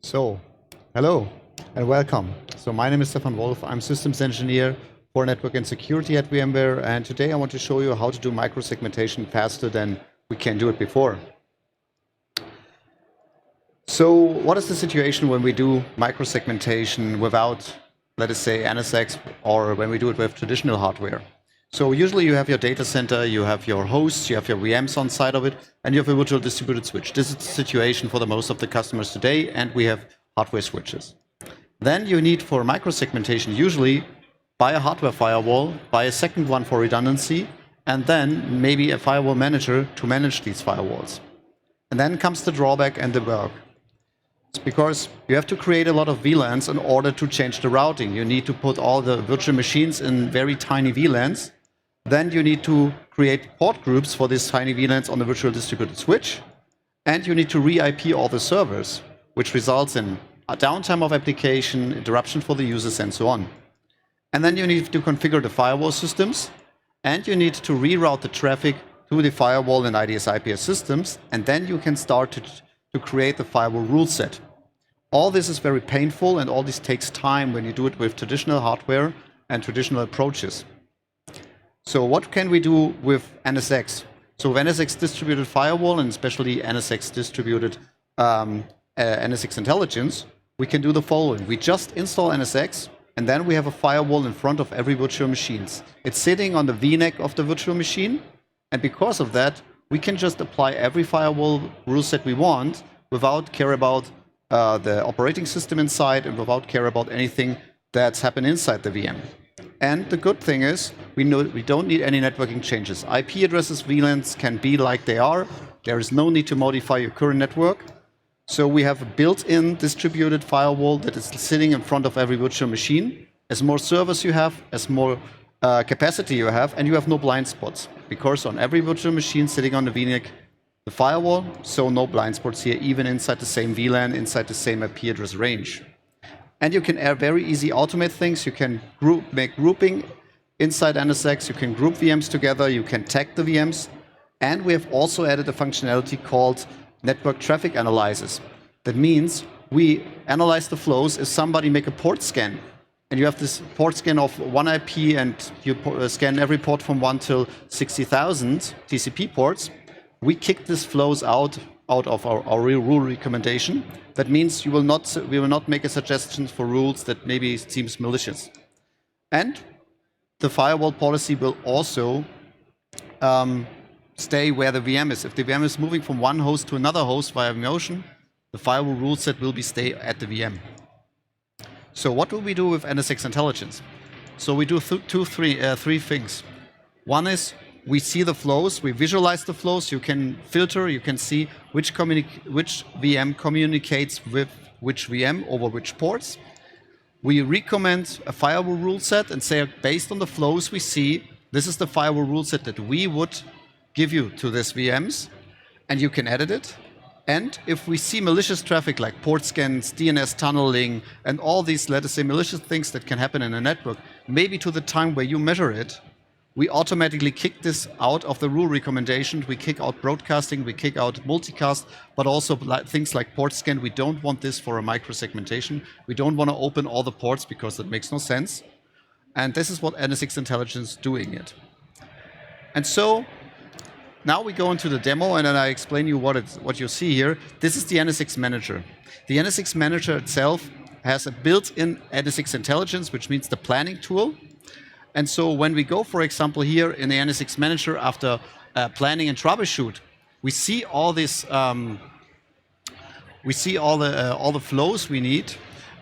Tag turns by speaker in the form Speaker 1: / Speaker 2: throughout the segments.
Speaker 1: So, hello and welcome. So my name is Stephan. I'm systems engineer for network and security at VMware, and today I want to show you how to do micro-segmentation faster than we can do it before. So what is the situation when we do micro-segmentation without, let us say, NSX, or when we do it with traditional hardware? So usually you have your data center, you have your hosts, you have your VMs on side of it, and you have a virtual distributed switch. This is the situation for the most of the customers today, and we have hardware switches. Then you need, for micro-segmentation, usually buy a hardware firewall, buy a second one for redundancy, and then maybe a firewall manager to manage these firewalls. And then comes the drawback and the work. It's because you have to create a lot of VLANs in order to change the routing. You need to put all the virtual machines in very tiny VLANs. Then you need to create port groups for these tiny VLANs on the virtual distributed switch. And you need to re-IP all the servers, which results in a downtime of application, interruption for the users, and so on. And then you need to configure the firewall systems, and you need to reroute the traffic to the firewall and IDS-IPS systems, and then you can start to create the firewall rule set. All this is very painful, and all this takes time when you do it with traditional hardware and traditional approaches. So what can we do with NSX? So with NSX distributed firewall, and especially NSX distributed NSX Intelligence, we can do the following. We just install NSX, and then we have a firewall in front of every virtual machine. It's sitting on the VNAC of the virtual machine, and because of that, we can just apply every firewall rule set we want without care about the operating system inside and without care about anything that's happened inside the VM. And the good thing is, we don't need any networking changes. IP addresses, VLANs can be like they are. There is no need to modify your current network. So we have a built-in distributed firewall that is sitting in front of every virtual machine. As more servers you have, as more capacity you have, and you have no blind spots. Because on every virtual machine sitting on the VNAC, the firewall, so no blind spots here, even inside the same VLAN, inside the same IP address range. And you can very easy automate things. You can make grouping inside NSX. You can group VMs together. You can tag the VMs. And we have also added a functionality called network traffic analysis. That means we analyze the flows if somebody make a port scan. And you have this port scan of one IP, and you scan every port from 1 till 60,000 TCP ports. We kick these flows out of our rule recommendation. That means we will not make a suggestion for rules that maybe seems malicious. And the firewall policy will also stay where the VM is. If the VM is moving from one host to another host via vMotion, the firewall rule set will stay at the VM. So what will we do with NSX Intelligence? So we do three things. One is we see the flows, we visualize the flows. You can filter, you can see which VM communicates with which VM over which ports. We recommend a firewall rule set and say, based on the flows we see, this is the firewall rule set that we would give you to these VMs, and you can edit it. And if we see malicious traffic like port scans, DNS tunneling, and all these, let us say, malicious things that can happen in a network, maybe to the time where you measure it, we automatically kick this out of the rule recommendations. We kick out broadcasting, we kick out multicast, but also things like port scan. We don't want this for a micro-segmentation. We don't want to open all the ports because that makes no sense. And this is what NSX Intelligence is doing it. And so now we go into the demo, and then I explain you what you see here. This is the NSX Manager. The NSX Manager itself has a built-in NSX Intelligence, which means the planning tool. And so when we go, for example, here in the NSX Manager after planning and troubleshoot, we see all this. We see all the flows we need.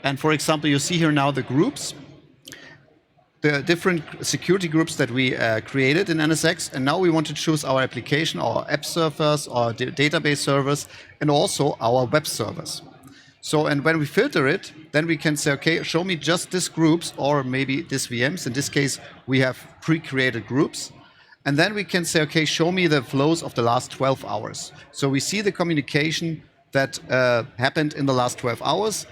Speaker 1: And for example, you see here now the groups, the different security groups that we created in NSX. And now we want to choose our application, our app servers, our database servers, and also our web servers. So, and when we filter it, then we can say, okay, show me just these groups or maybe these VMs. In this case, we have pre-created groups. And then we can say, okay, show me the flows of the last 12 hours. So we see the communication that happened in the last 12 hours.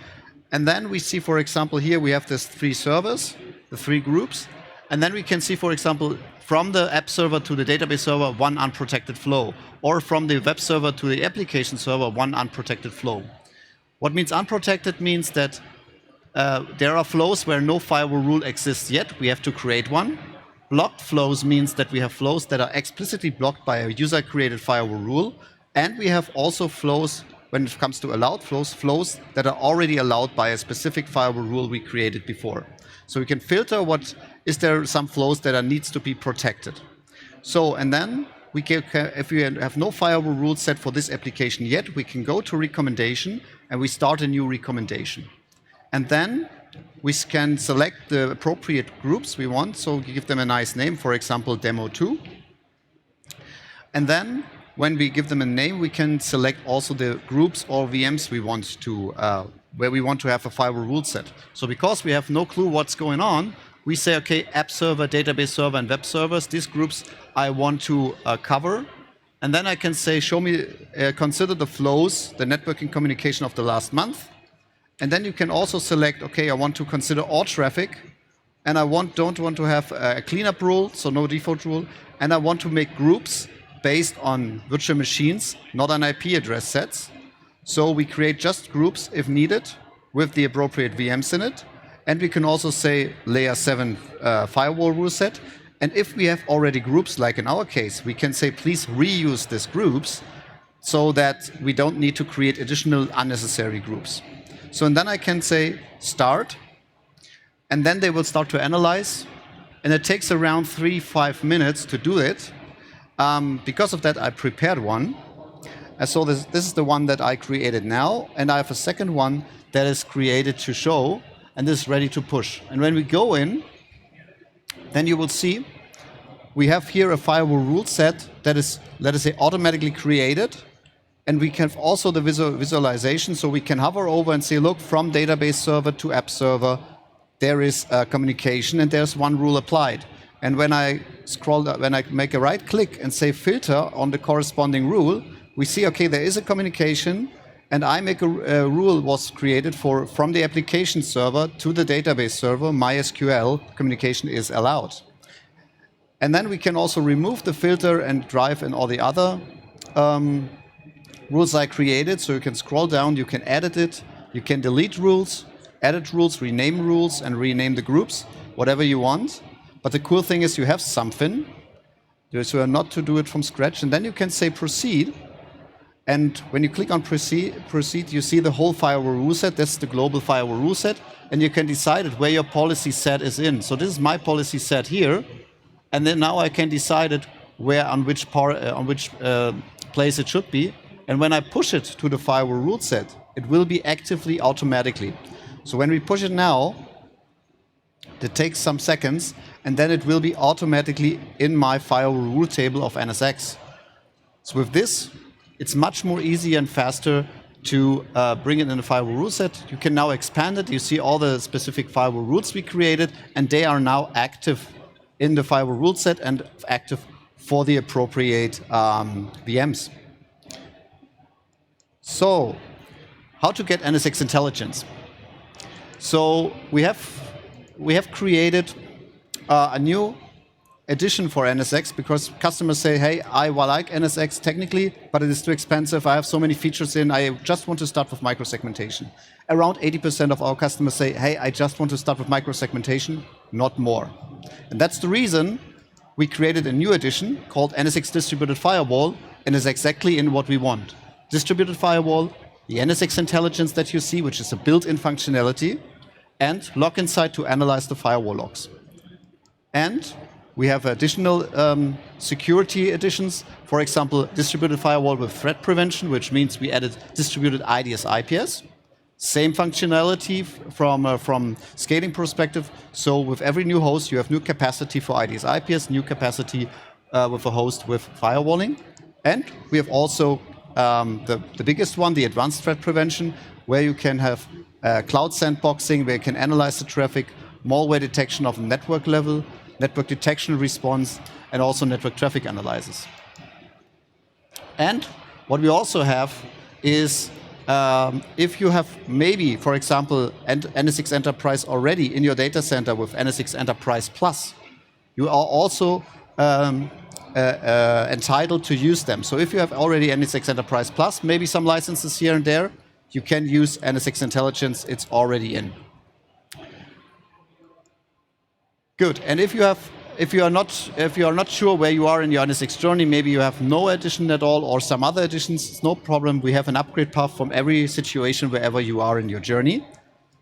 Speaker 1: And then we see, for example, here we have these 3 servers, the 3 groups. And then we can see, for example, from the app server to the database server, 1 unprotected flow. Or from the web server to the application server, 1 unprotected flow. What means unprotected means that there are flows where no firewall rule exists yet. We have to create one. Blocked flows means that we have flows that are explicitly blocked by a user-created firewall rule. And we have also flows, when it comes to allowed flows, flows that are already allowed by a specific firewall rule we created before. So we can filter is there some flows that needs to be protected. So, and then if we have no firewall rule set for this application yet, we can go to recommendation and we start a new recommendation. And then we can select the appropriate groups we want. So we give them a nice name, for example, demo2. And then when we give them a name, we can select also the groups or VMs we want to, where we want to have a firewall rule set. So because we have no clue what's going on, we say, okay, app server, database server, and web servers, these groups I want to cover. And then I can say, show me, consider the flows, the networking communication of the last month. And then you can also select, okay, I want to consider all traffic, and I don't want to have a cleanup rule, so no default rule, and I want to make groups based on virtual machines, not on IP address sets. So we create just groups if needed with the appropriate VMs in it. And we can also say layer 7 firewall rule set. And if we have already groups, like in our case, we can say, please reuse these groups so that we don't need to create additional unnecessary groups. So and then I can say start, and then they will start to analyze. And it takes around 3-5 minutes to do it. Because of that, I prepared one. And so this is the one that I created now. And I have a second one that is created to show, and this is ready to push. And when we go in, then you will see we have here a firewall rule set that is, let us say, automatically created. And we can also the visualization, so we can hover over and say, look, from database server to app server, there is communication and there's one rule applied. And when I when I make a right click and say filter on the corresponding rule, we see, okay, there is a communication, and I make a rule was created from the application server to the database server, MySQL, communication is allowed. And then we can also remove the filter and drive in all the other rules I created. So you can scroll down, you can edit it, you can delete rules, edit rules, rename rules, and rename the groups, whatever you want. But the cool thing is you have something, so you're not to do it from scratch. And then you can say proceed. And when you click on proceed, you see the whole firewall rule set. That's the global firewall rule set. And you can decide where your policy set is in. So this is my policy set here. And then now I can decide it where on which place it should be. And when I push it to the firewall rule set, it will be actively automatically. So when we push it now, it takes some seconds, and then it will be automatically in my firewall rule table of NSX. So with this, it's much more easy and faster to bring it in the firewall rule set. You can now expand it. You see all the specific firewall rules we created, and they are now active in the firewall rule set and active for the appropriate VMs. So, how to get NSX Intelligence? So we have created a new edition for NSX because customers say, hey, I like NSX technically, but it is too expensive. I have so many features in. I just want to start with micro-segmentation. Around 80% of our customers say, hey, I just want to start with micro-segmentation, not more. And that's the reason we created a new edition called NSX Distributed Firewall, and is exactly in what we want. Distributed Firewall, the NSX Intelligence that you see, which is a built-in functionality, and log inside to analyze the firewall logs. And we have additional security additions. For example, distributed firewall with threat prevention, which means we added distributed IDS IPS. Same functionality from scaling perspective. So with every new host, you have new capacity for IDS IPS, new capacity with a host with firewalling. And we have also the biggest one, the advanced threat prevention, where you can have cloud sandboxing, where you can analyze the traffic, malware detection of network level, network detection response, and also network traffic analysis. And what we also have is if you have maybe, for example, NSX Enterprise already in your data center with NSX Enterprise Plus, you are also entitled to use them. So if you have already NSX Enterprise Plus, maybe some licenses here and there, you can use NSX Intelligence. It's already in. Good. And if you are not sure where you are in your NSX journey, maybe you have no edition at all or some other editions, it's no problem. We have an upgrade path from every situation wherever you are in your journey.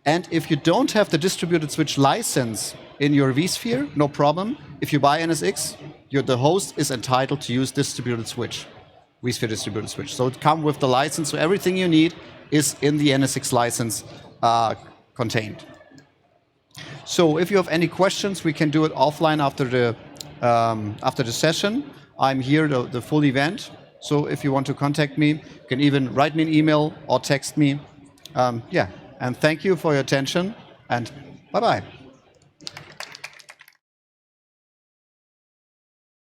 Speaker 1: And if you don't have the distributed switch license in your vSphere, no problem. If you buy NSX, the host is entitled to use distributed switch, vSphere distributed switch. So it comes with the license. So everything you need is in the NSX license contained. So if you have any questions, we can do it offline after the session. I'm here the full event. So if you want to contact me, you can even write me an email or text me. Yeah. And thank you for your attention, and bye-bye.